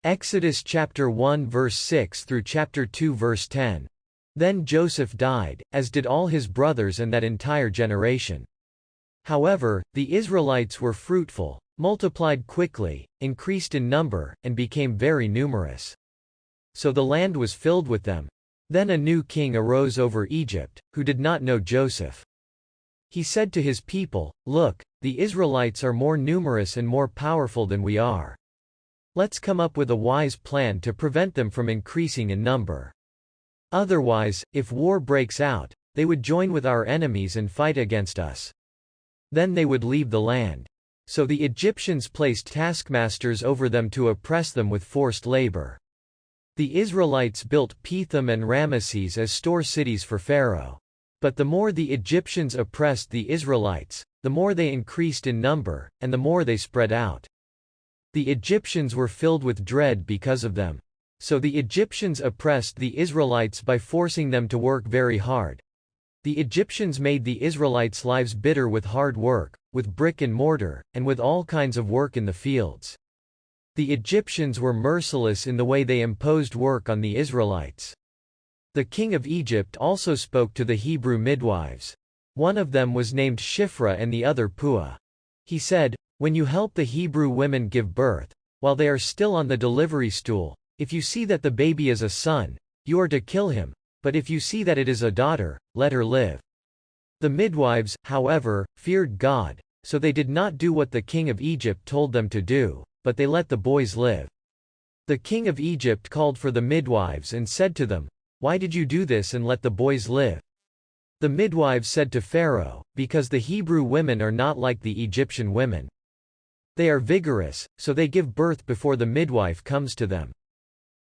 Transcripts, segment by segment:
Exodus chapter 1 verse 6 through chapter 2 verse 10. Then Joseph died, as did all his brothers and that entire generation. However, the Israelites were fruitful, multiplied quickly, increased in number, and became very numerous. So the land was filled with them. Then a new king arose over Egypt, who did not know Joseph. He said to his people, "Look, the Israelites are more numerous and more powerful than we are. Let's come up with a wise plan to prevent them from increasing in number. Otherwise, if war breaks out, they would join with our enemies and fight against us. Then they would leave the land." So the Egyptians placed taskmasters over them to oppress them with forced labor. The Israelites built Pithom and Ramesses as store cities for Pharaoh. But the more the Egyptians oppressed the Israelites, the more they increased in number, and the more they spread out. The Egyptians were filled with dread because of them. So the Egyptians oppressed the Israelites by forcing them to work very hard. The Egyptians made the Israelites' lives bitter with hard work, with brick and mortar, and with all kinds of work in the fields. The Egyptians were merciless in the way they imposed work on the Israelites. The king of Egypt also spoke to the Hebrew midwives. One of them was named Shiphrah and the other Puah. He said, "When you help the Hebrew women give birth, while they are still on the delivery stool, if you see that the baby is a son, you are to kill him, but if you see that it is a daughter, let her live." The midwives, however, feared God, so they did not do what the king of Egypt told them to do, but they let the boys live. The king of Egypt called for the midwives and said to them, "Why did you do this and let the boys live?" The midwives said to Pharaoh, "Because the Hebrew women are not like the Egyptian women. They are vigorous, so they give birth before the midwife comes to them."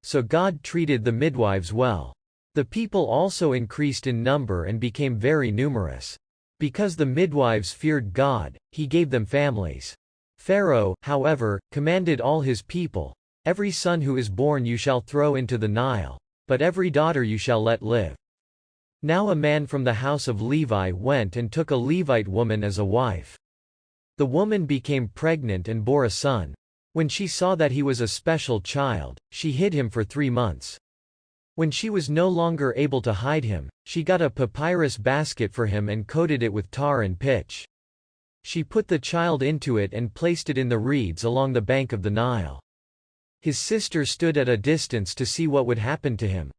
So God treated the midwives well. The people also increased in number and became very numerous. Because the midwives feared God, he gave them families. Pharaoh, however, commanded all his people, "Every son who is born you shall throw into the Nile, but every daughter you shall let live." Now a man from the house of Levi went and took a Levite woman as a wife. The woman became pregnant and bore a son. When she saw that he was a special child, she hid him for 3 months. When she was no longer able to hide him, she got a papyrus basket for him and coated it with tar and pitch. She put the child into it and placed it in the reeds along the bank of the Nile. His sister stood at a distance to see what would happen to him.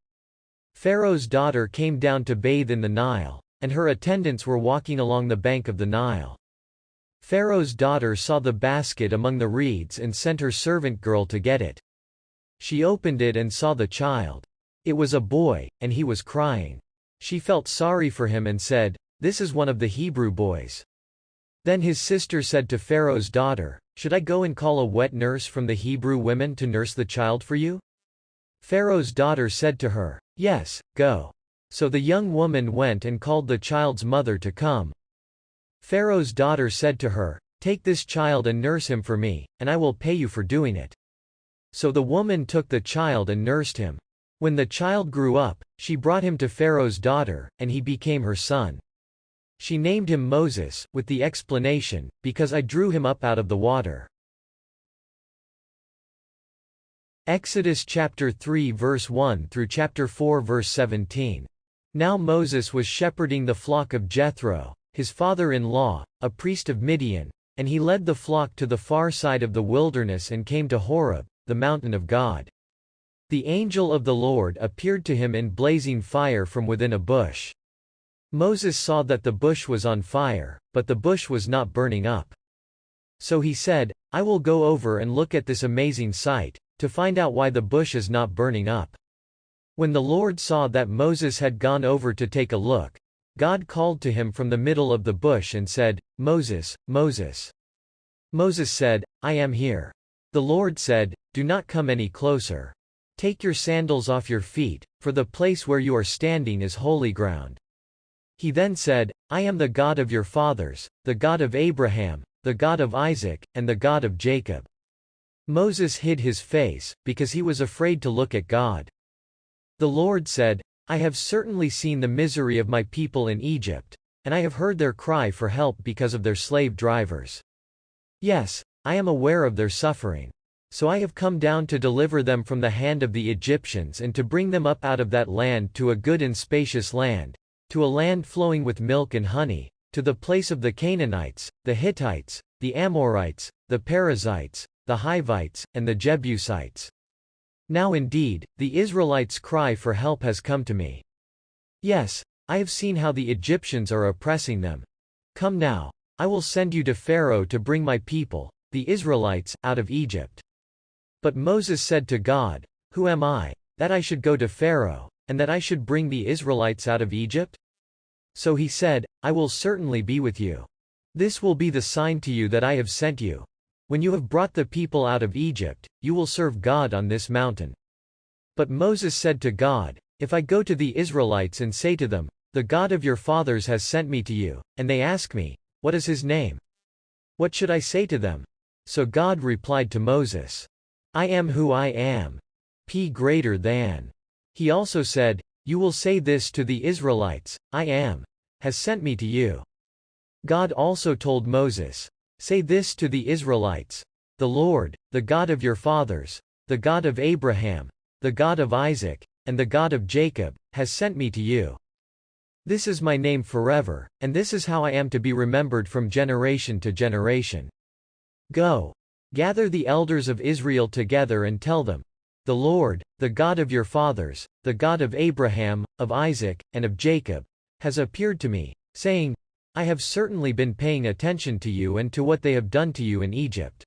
Pharaoh's daughter came down to bathe in the Nile, and her attendants were walking along the bank of the Nile. Pharaoh's daughter saw the basket among the reeds and sent her servant girl to get it. She opened it and saw the child. It was a boy, and he was crying. She felt sorry for him and said, "This is one of the Hebrew boys." Then his sister said to Pharaoh's daughter, "Should I go and call a wet nurse from the Hebrew women to nurse the child for you?" Pharaoh's daughter said to her, "Yes, go." So the young woman went and called the child's mother to come. Pharaoh's daughter said to her, "Take this child and nurse him for me, and I will pay you for doing it." So the woman took the child and nursed him. When the child grew up, she brought him to Pharaoh's daughter, and he became her son. She named him Moses, with the explanation, "Because I drew him up out of the water." Exodus chapter 3 verse 1 through chapter 4 verse 17. Now Moses was shepherding the flock of Jethro, his father-in-law, a priest of Midian, and he led the flock to the far side of the wilderness and came to Horeb, the mountain of God. The angel of the Lord appeared to him in blazing fire from within a bush. Moses saw that the bush was on fire, but the bush was not burning up. So he said, "I will go over and look at this amazing sight, to find out why the bush is not burning up." When the Lord saw that Moses had gone over to take a look, God called to him from the middle of the bush and said, "Moses, Moses." Moses said, "I am here." The Lord said, "Do not come any closer. Take your sandals off your feet, for the place where you are standing is holy ground." He then said, "I am the God of your fathers, the God of Abraham, the God of Isaac, and the God of Jacob." Moses hid his face, because he was afraid to look at God. The Lord said, "I have certainly seen the misery of my people in Egypt, and I have heard their cry for help because of their slave drivers. Yes, I am aware of their suffering. So I have come down to deliver them from the hand of the Egyptians and to bring them up out of that land to a good and spacious land, to a land flowing with milk and honey, to the place of the Canaanites, the Hittites, the Amorites, the Perizzites, the Hivites, and the Jebusites. Now indeed, the Israelites' cry for help has come to me. Yes, I have seen how the Egyptians are oppressing them. Come now, I will send you to Pharaoh to bring my people, the Israelites, out of Egypt. But Moses said to God, Who am I, that I should go to Pharaoh, and that I should bring the Israelites out of Egypt? So he said, I will certainly be with you. This will be the sign to you that I have sent you. When you have brought the people out of Egypt, you will serve God on this mountain. But Moses said to God, If I go to the Israelites and say to them, The God of your fathers has sent me to you, and they ask me, What is his name? What should I say to them? So God replied to Moses, I am who I am. P greater than. He also said, You will say this to the Israelites, I am, has sent me to you. God also told Moses, Say this to the Israelites, The Lord, the God of your fathers, the God of Abraham, the God of Isaac, and the God of Jacob, has sent me to you. This is my name forever, and this is how I am to be remembered from generation to generation. Go. Gather the elders of Israel together and tell them, The Lord, the God of your fathers, the God of Abraham, of Isaac, and of Jacob, has appeared to me, saying, I have certainly been paying attention to you and to what they have done to you in Egypt.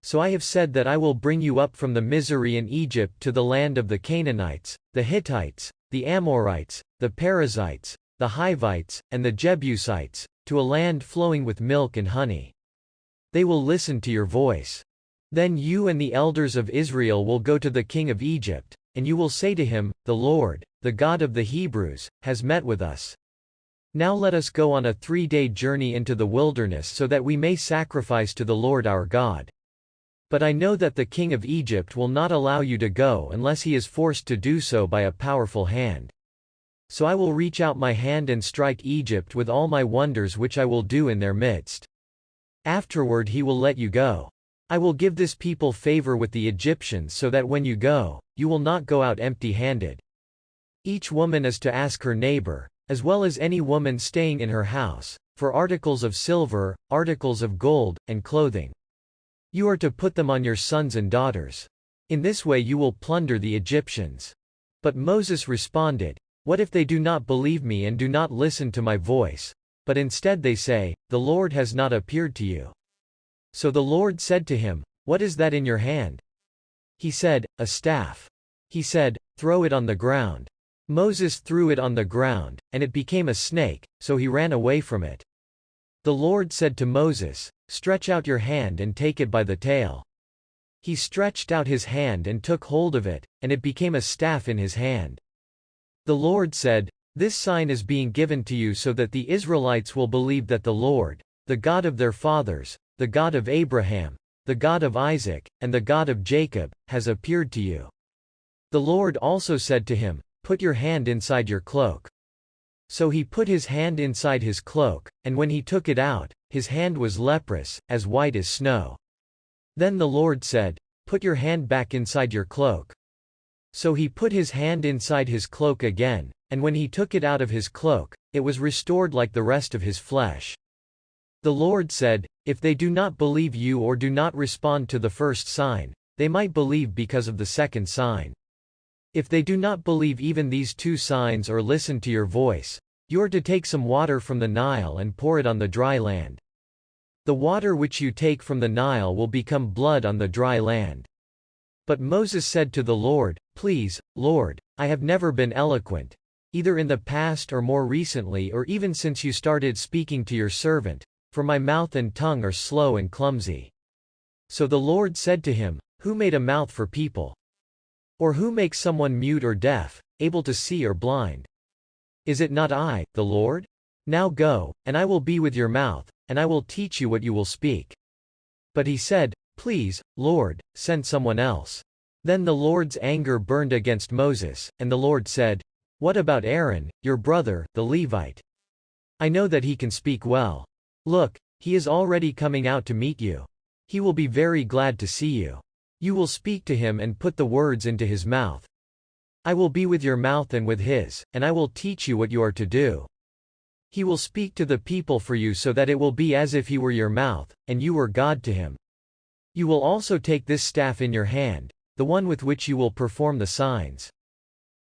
So I have said that I will bring you up from the misery in Egypt to the land of the Canaanites, the Hittites, the Amorites, the Perizzites, the Hivites, and the Jebusites, to a land flowing with milk and honey. They will listen to your voice. Then you and the elders of Israel will go to the king of Egypt, and you will say to him, The Lord, the God of the Hebrews, has met with us. Now let us go on a 3-day journey into the wilderness so that we may sacrifice to the Lord our God. But I know that the king of Egypt will not allow you to go unless he is forced to do so by a powerful hand. So I will reach out my hand and strike Egypt with all my wonders which I will do in their midst. Afterward he will let you go. I will give this people favor with the Egyptians so that when you go, you will not go out empty-handed. Each woman is to ask her neighbor, as well as any woman staying in her house, for articles of silver, articles of gold, and clothing. You are to put them on your sons and daughters. In this way you will plunder the Egyptians. But Moses responded, What if they do not believe me and do not listen to my voice, but instead they say, The Lord has not appeared to you? So the Lord said to him, What is that in your hand? He said, A staff. He said, Throw it on the ground. Moses threw it on the ground, and it became a snake, so he ran away from it. The Lord said to Moses, Stretch out your hand and take it by the tail. He stretched out his hand and took hold of it, and it became a staff in his hand. The Lord said, This sign is being given to you so that the Israelites will believe that the Lord, the God of their fathers, the God of Abraham, the God of Isaac, and the God of Jacob, has appeared to you. The Lord also said to him, Put your hand inside your cloak. So he put his hand inside his cloak, and when he took it out, his hand was leprous, as white as snow. Then the Lord said, Put your hand back inside your cloak. So he put his hand inside his cloak again, and when he took it out of his cloak, it was restored like the rest of his flesh. The Lord said, If they do not believe you or do not respond to the first sign, they might believe because of the second sign. If they do not believe even these 2 signs or listen to your voice, you are to take some water from the Nile and pour it on the dry land. The water which you take from the Nile will become blood on the dry land. But Moses said to the Lord, Please, Lord, I have never been eloquent, either in the past or more recently or even since you started speaking to your servant, for my mouth and tongue are slow and clumsy. So the Lord said to him, Who made a mouth for people? Or who makes someone mute or deaf, able to see or blind? Is it not I, the Lord? Now go, and I will be with your mouth, and I will teach you what you will speak. But he said, Please, Lord, send someone else. Then the Lord's anger burned against Moses, and the Lord said, What about Aaron, your brother, the Levite? I know that he can speak well. Look, he is already coming out to meet you. He will be very glad to see you. You will speak to him and put the words into his mouth. I will be with your mouth and with his, and I will teach you what you are to do. He will speak to the people for you so that it will be as if he were your mouth, and you were God to him. You will also take this staff in your hand, the one with which you will perform the signs.